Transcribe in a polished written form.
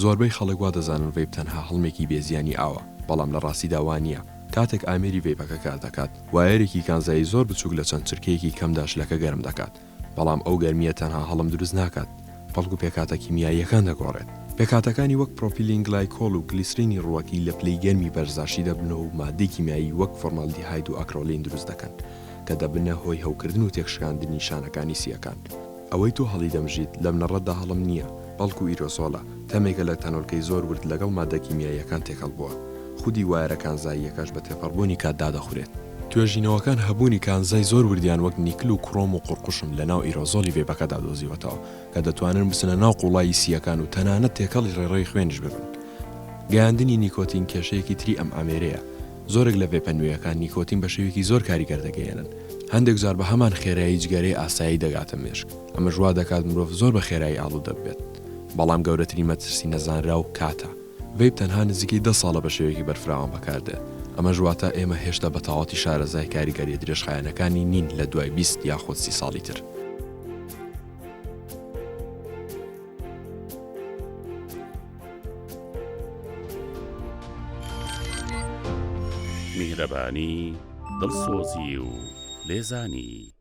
زۆربەی خەڵک وا دەزانن ڤیپ تەنها هەڵمێکی بێزیانی ئاوە، بەڵام لە ڕاستیدا وان نییە. کاتێک ئامێری ڤیپەکە کار دەکات، وایەرێکی کانزایی زۆر بچووک لە چەند چرکەیەکی کەمدا شلەکە گەرم دەکات، بەڵام ئەو گەرمیە تەنها هەڵم دروست ناکات، بەڵکو پێکاتە کیمیاییەکان دەگۆڕێت. پێکاتەکانی وەک پرۆپیلین گلایکۆل و گلیسرینی ڕووەکی لە پلەی گەرمی بەرزاشی دەبنەوە و مادەی کیمیایی وەک فۆرمالدیهاید و ئاکرۆلین دروست دەکەن کە دەبنە هۆی هەوکردن و تێکشکاندنی شانەکانی سیەکان. ئەوەی تۆ هەڵی دەمژیت لە منەڕەتدا هەڵم نییە، بەڵکو ئیرۆسۆلە، تەمێکە لە تەنۆرکەی زۆر ورد لەگەڵ مادە کیمیاییەکان تێکەڵ بووە. خودی وایەرە کانزاییەکەش بە تێپەڕبوونی کاتدا دەخورێت. توێژینەوەکان هەبوونی کانزای زۆر وردیان وەک نیکل و کڕۆم و قورقوشم لە ناو ئیرۆزۆلی ڤیپەکەدا دۆزیوەتەوە کە دەتوانن بچنە ناو قوڵایی سیەکان و تەنانەت تێکەڵی ڕێڕەوی خوێنش ببن. گەیاندنی نیکۆتین کێشەیەکی تری ئەم ئامێرەیە. زۆرێک لە ڤیپە نوێیەکان نیکۆتین بە شێوەیەکی زۆر کاریگەر دەگەیەنن. هەندێک جار بە هەمان خێرایی جگەرەی ئاسایی دەگاتە مێشک. ئەمە ژوا دەکات مرۆڤ زۆر بە خێرایی ئاڵوودە ببێت. بەڵام گەورەترین مەترسی نەزانرا و کاتە. ڤیپ تەنها نزیکەی 10 ساڵە بە شێوەیەکی بەرفراوان بەکاردێت. ئەمە ژواتە ئێمە هێشتا بە تەواوەتی شارەزای کاریگەری درێژخایەنەکانی نین لە دوای 20 یاخود 30 ساڵی تر. میهرەبانی، دڵسۆزی و لێزانی.